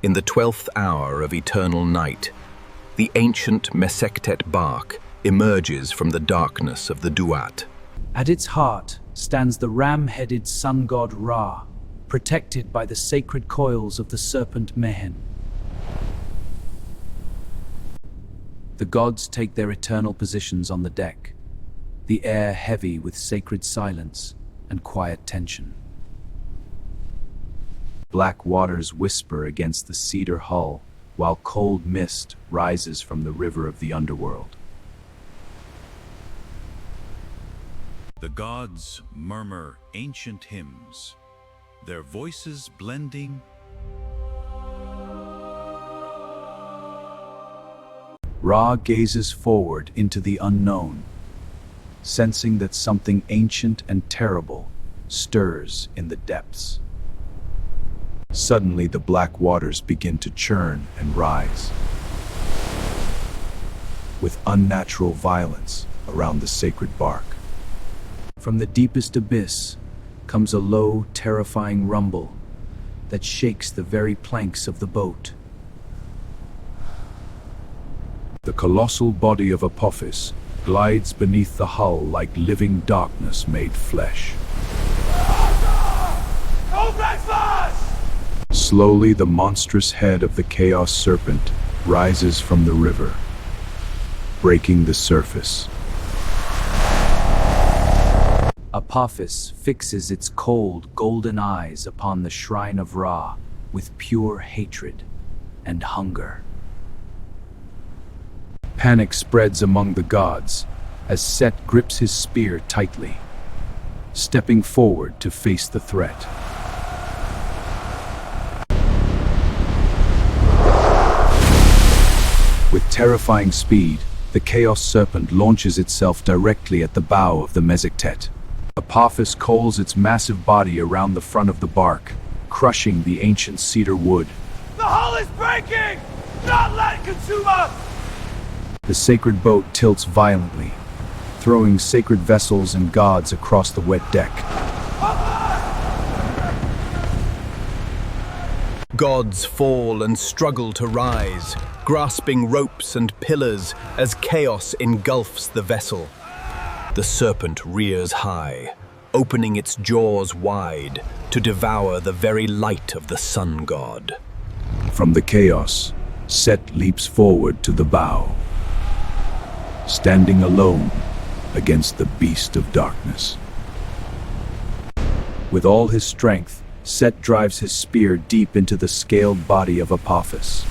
In the 12th hour of eternal night, the ancient Mesektet Barque emerges from the darkness of the Duat. At its heart stands the ram-headed sun god Ra, protected by the sacred coils of the serpent Mehen. The gods take their eternal positions on the deck, the air heavy with sacred silence and quiet tension. Black waters whisper against the cedar hull, while cold mist rises from the river of the underworld. The gods murmur ancient hymns, their voices blending. Ra gazes forward into the unknown, sensing that something ancient and terrible stirs in the depths. Suddenly, the black waters begin to churn and rise with unnatural violence around the sacred barque. From the deepest abyss comes a low, terrifying rumble that shakes the very planks of the boat. The colossal body of Apophis glides beneath the hull like living darkness made flesh. Slowly, the monstrous head of the chaos serpent rises from the river, breaking the surface. Apophis fixes its cold, golden eyes upon the shrine of Ra with pure hatred and hunger. Panic spreads among the gods as Set grips his spear tightly, stepping forward to face the threat. With terrifying speed, the Chaos Serpent launches itself directly at the bow of the Mesektet. Apophis coils its massive body around the front of the barque, crushing the ancient cedar wood. The hull is breaking! Not let it consume us! The sacred boat tilts violently, throwing sacred vessels and gods across the wet deck. Gods fall and struggle to rise, grasping ropes and pillars as chaos engulfs the vessel. The serpent rears high, opening its jaws wide to devour the very light of the sun god. From the chaos, Set leaps forward to the bow, standing alone against the beast of darkness. With all his strength, Set drives his spear deep into the scaled body of Apophis.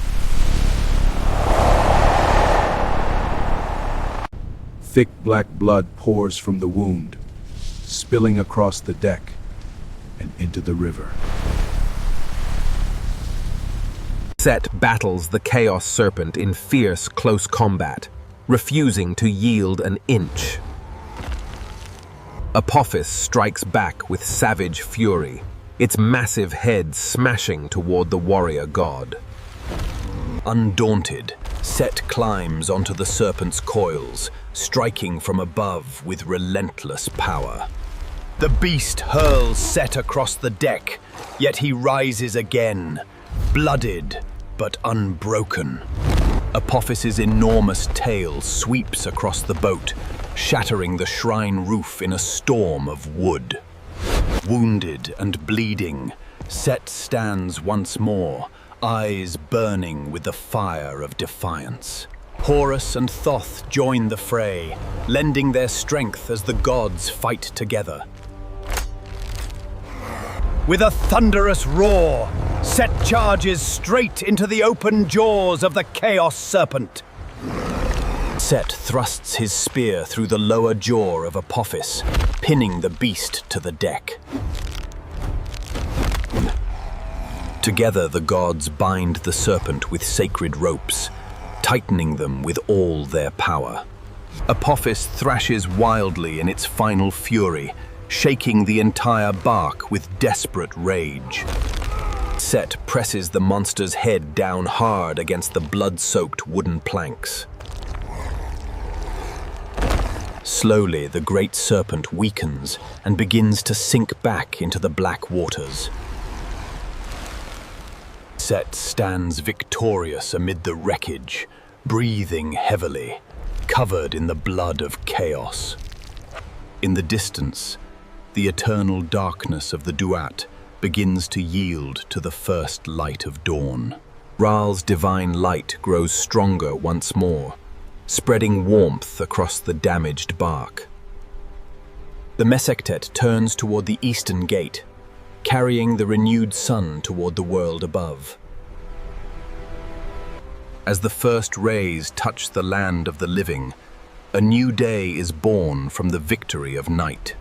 Thick black blood pours from the wound, spilling across the deck and into the river. Set battles the Chaos Serpent in fierce close combat, refusing to yield an inch. Apophis strikes back with savage fury, its massive head smashing toward the warrior god. Undaunted, Set climbs onto the serpent's coils, striking from above with relentless power. The beast hurls Set across the deck, yet he rises again, blooded but unbroken. Apophis's enormous tail sweeps across the boat, shattering the shrine roof in a storm of wood. Wounded and bleeding, Set stands once more, eyes burning with the fire of defiance. Horus and Thoth join the fray, lending their strength as the gods fight together. With a thunderous roar, Set charges straight into the open jaws of the Chaos Serpent. Set thrusts his spear through the lower jaw of Apophis, pinning the beast to the deck. Together, the gods bind the serpent with sacred ropes, tightening them with all their power. Apophis thrashes wildly in its final fury, shaking the entire barque with desperate rage. Set presses the monster's head down hard against the blood-soaked wooden planks. Slowly, the great serpent weakens and begins to sink back into the black waters. Set stands victorious amid the wreckage, breathing heavily, covered in the blood of chaos. In the distance, the eternal darkness of the Duat begins to yield to the first light of dawn. Ra'al's divine light grows stronger once more, spreading warmth across the damaged Barque. The Mesectet turns toward the eastern gate, carrying the renewed sun toward the world above. As the first rays touch the land of the living, a new day is born from the victory of night.